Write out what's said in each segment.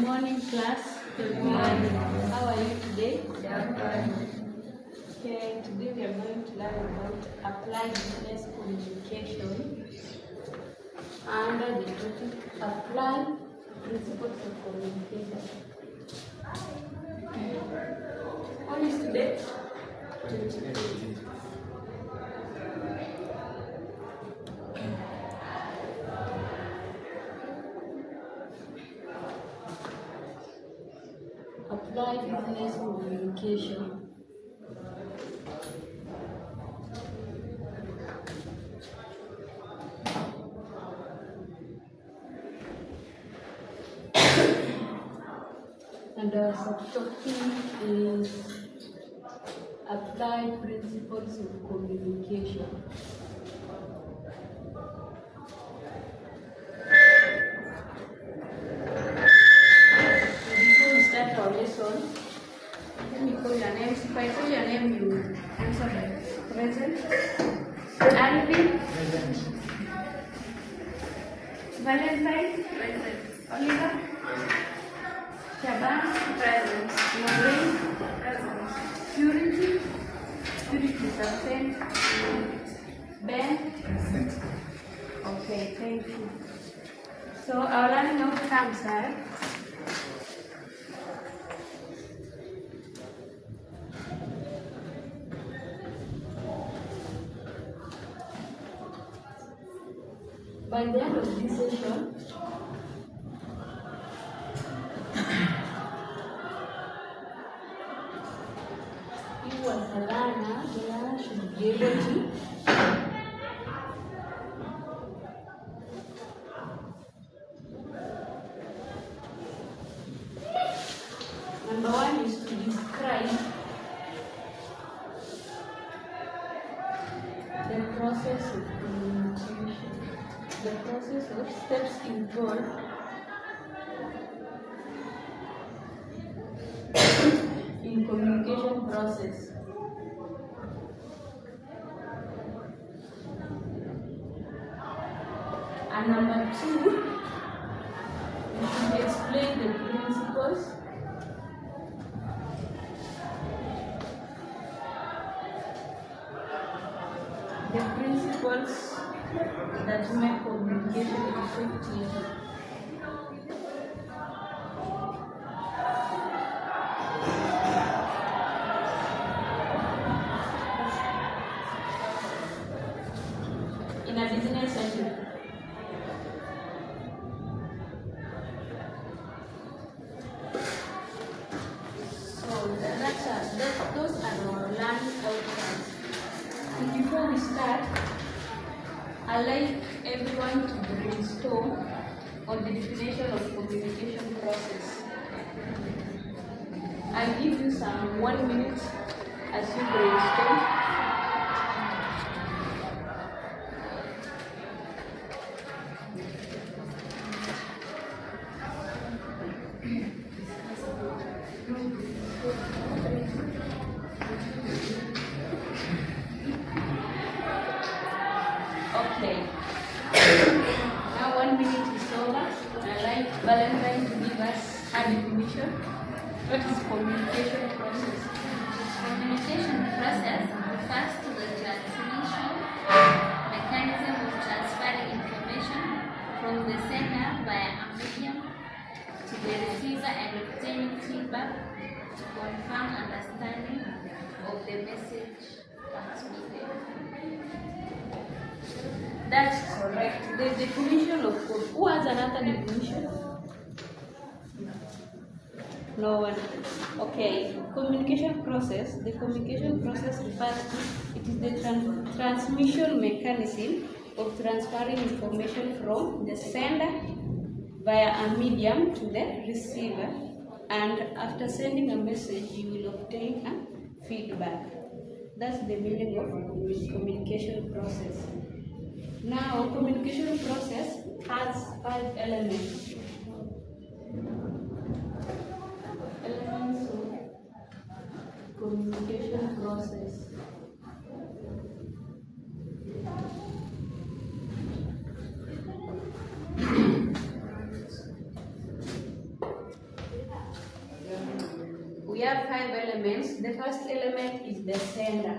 morning, class. Good morning. How are you today? Okay, today we are going to learn about applied business communication under the topic Applied Principles of Communication. What is today? 28. Applied business communication. And our subtopic is applied principles of communication. Before we start our lesson, let me call your names. If I call your name, you answer by present. Alvin? Present. Valentine? Present. Oliver? Shaban? Present. Maureen? Present. Purity? Purity is absent. Ben? Present. Okay, thank you. So our learning outcomes are by the end of this session, you as a learner should be able to number one is to describe the process of communication, the process of steps involved in communication process. And number two, you should explain the principles that make communication effective. In a business setting. So those are our learning outcomes. And before we start, I'd like everyone to brainstorm on the definition of communication process. I'll give you some 1 minute as you brainstorm. Okay. Now 1 minute is over. I'd like Valentine to give us a definition. What is communication process? Communication process refers to the transmission mechanism of transferring information from the sender via a medium to the receiver and obtaining feedback to confirm understanding of the message transmitted. That's correct. The definition of who has another definition? No one. Okay. Communication process. The communication process refers to it is the transmission mechanism of transferring information from the sender via a medium to the receiver, and after sending a message, you will obtain a feedback. That's the meaning of communication process. Now, communication process has 5 elements. Elements of communication process. have 5 elements. The first element is the sender.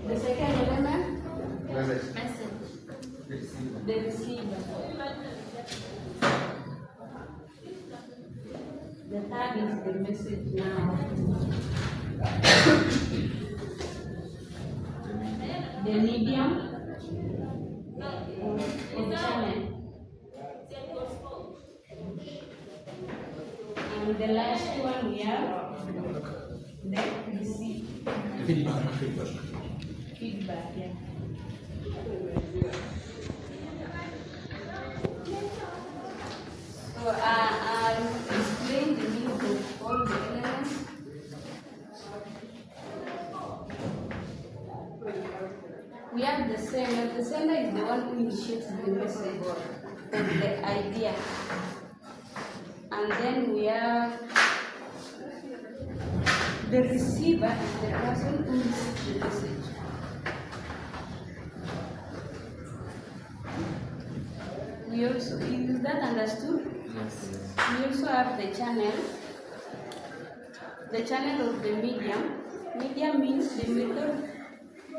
The second element? Message. The receiver. The third is the message now. The medium or channel. And the last one we have the receive. Feedback, yeah. So I'll explain the meaning of all the elements. We have the sender. The sender is the one who initiates the message or the idea. And then we have the receiver is the person who receives the message. Is that understood? Yes. We also have the channel. The channel of the medium. Medium means the method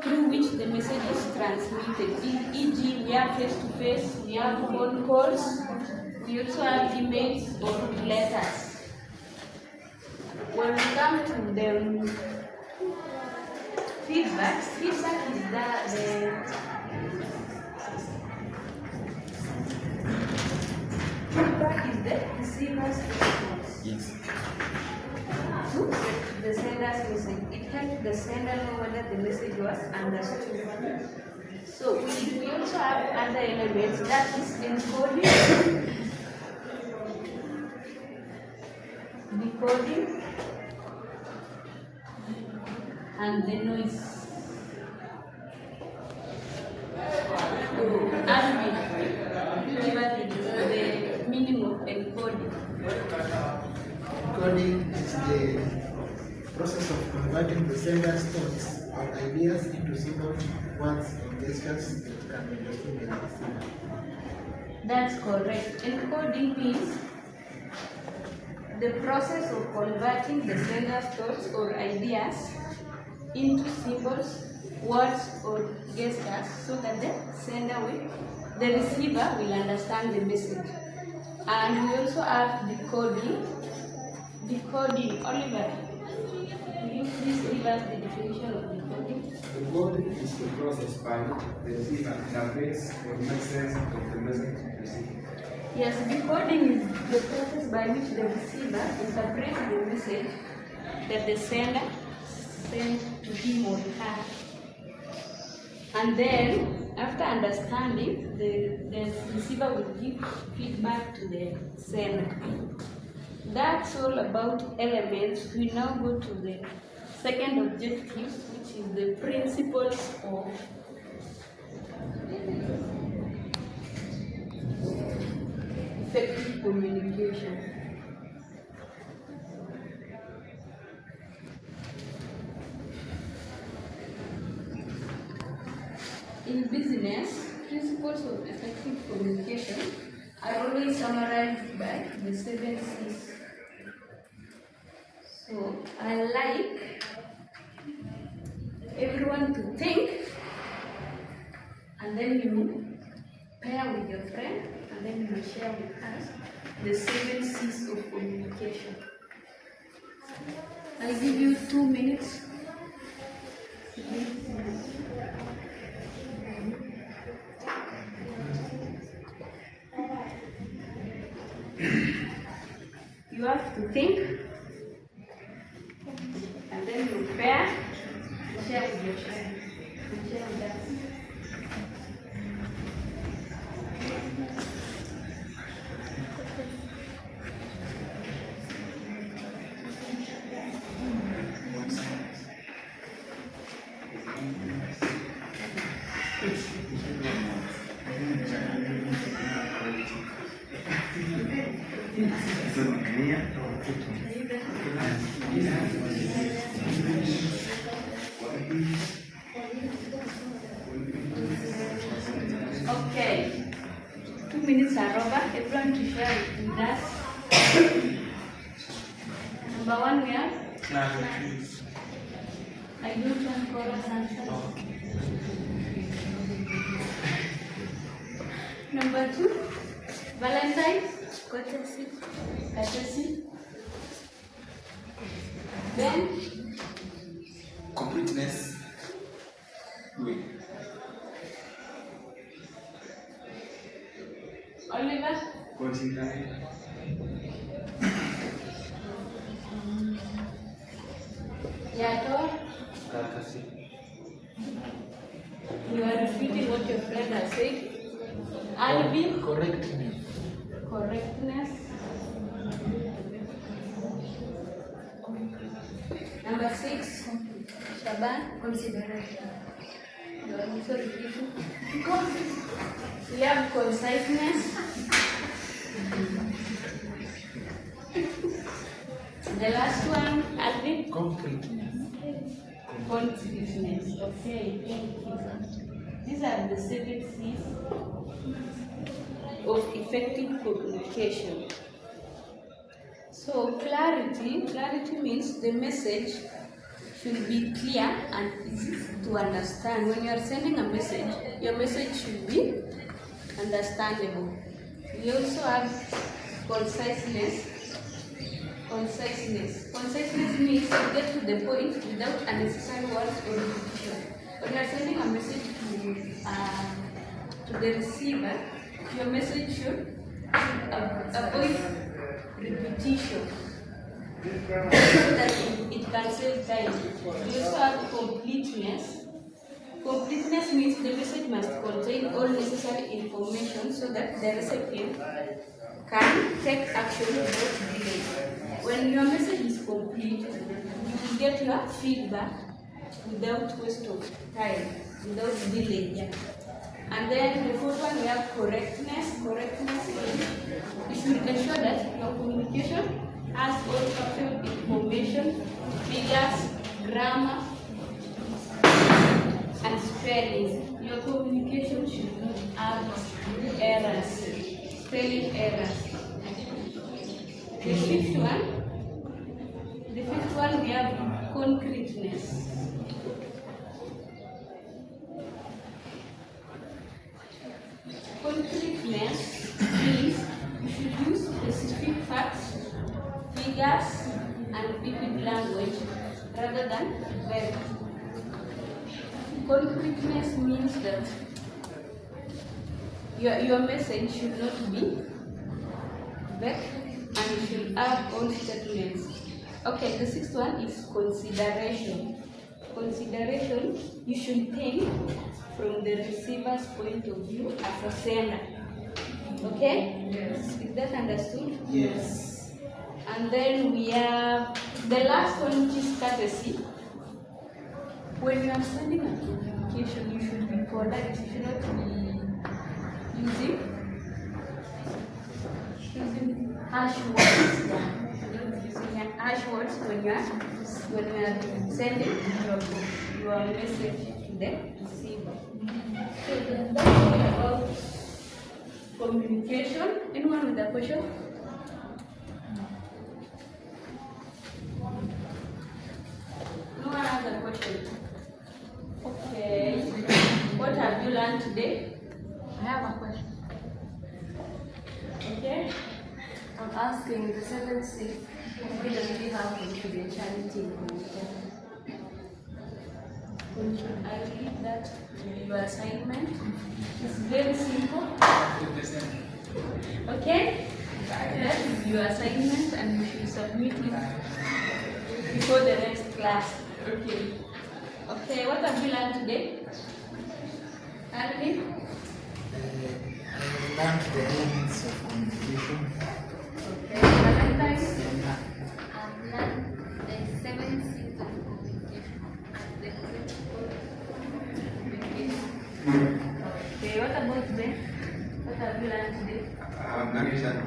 through which the message is transmitted. E.g., we have face-to-face, we have phone calls, we also have emails or letters. When we come to the feedback is feedback is the receiver's response. Yes. To the sender's message. It helps the sender know whether the message was understood. So we also have other elements, that is encoding, decoding, and the noise. Alvin, give us the meaning of encoding. Encoding is the process of converting the sender's thoughts or ideas into symbols, words, or gestures that can be understood by the receiver. That's correct. Encoding means the process of converting the sender's thoughts or ideas into symbols, words, or gestures so that the receiver will understand the message. And we also have decoding. Decoding, Oliver, will you please give us the definition of decoding? Decoding is the process by which the receiver interprets or makes sense of the message received. Yes, decoding is the process by which the receiver interprets the message that the sender sent to him or her. And then, after understanding, the receiver will give feedback to the sender. That's all about elements. We now go to the second objective, which is the principles of effective communication. In business, principles of effective communication are always summarized by the 7 C's. So I like everyone to think, and then you pair with your friend, and then you share with us the 7 C's of communication. I give you 2 minutes. You have to think, and then you pair, share with your friend, and share with us. Okay, 2 minutes are over. Everyone to share with us Clarity. I don't want chorus answers. Number 2, Valentine's. Courtesy. Courtesy. Then, Completeness. Wait. Oliver. Considerate. Yato. Courtesy. You are repeating what your friend has said. Alvin. Correctness. Correctness. Number 6, Shaban. Consideration. You are also repeating. We have conciseness. The last one, Alvin. Concreteness. Concreteness. Okay, thank you. These are the 7 C's of effective communication. So clarity means the message should be clear and easy to understand. When you are sending a message, your message should be understandable. We also have conciseness. Conciseness means to get to the point without unnecessary words or repetition. When you are sending a message to the receiver, your message should avoid repetition so that it can save time. We also have completeness. Completeness means the message must contain all necessary information so that the recipient can take action without delay. When your message is complete, you will get your feedback without waste of time, without delay. Yeah. And then the fourth one, we have correctness. Correctness means you should ensure that your communication has all factual information, figures, grammar, and spelling. Your communication should not have errors, spelling errors. The fifth one, we have concreteness. Concreteness means you should use specific facts, figures, and vivid language rather than verbs. Concreteness means that your message should not be vague and you should have all statements. Okay, the sixth one is consideration. Consideration, you should think from the receiver's point of view as a sender. Okay? Yes. Is that understood? Yes. And then we have the last one, which is courtesy. When you are sending a communication, you should be polite. You should not be using harsh words. Yeah. You should not be using harsh words when you are sending your message to the receiver. So that's all about communication. Anyone with a question? No one has a question. Okay. What have you learned today? I have a question. Okay. I'm asking the 7th C, why does we have confidentiality in communication? I will leave that to your assignment. It's very simple. Okay? That is your assignment and you should submit it before the next class. Okay. Okay, what have you learned today? Alvin? I learned the elements of communication. Okay. Valentine? I've learned the 7 C's of communication and the principles of communication. Okay, what about Ben? What have you learned today? That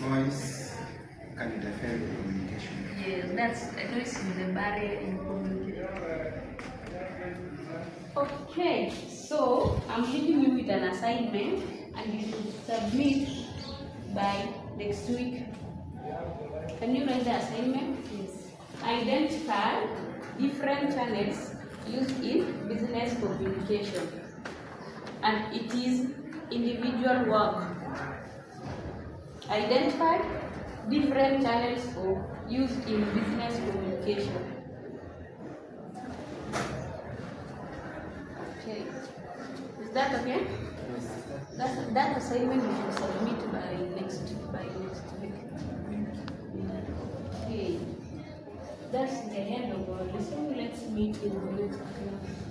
noise can interfere with communication. Yes, that's noise is the barrier in communication. Okay, so I'm leaving you with an assignment and you should submit by next week. Can you write the assignment? Yes. Identify different channels used in business communication. And it is individual work. Identify different channels used in business communication. Okay. Is that okay? That assignment we should submit by next week. Okay. That's the end of our lesson. Let's meet in the next class.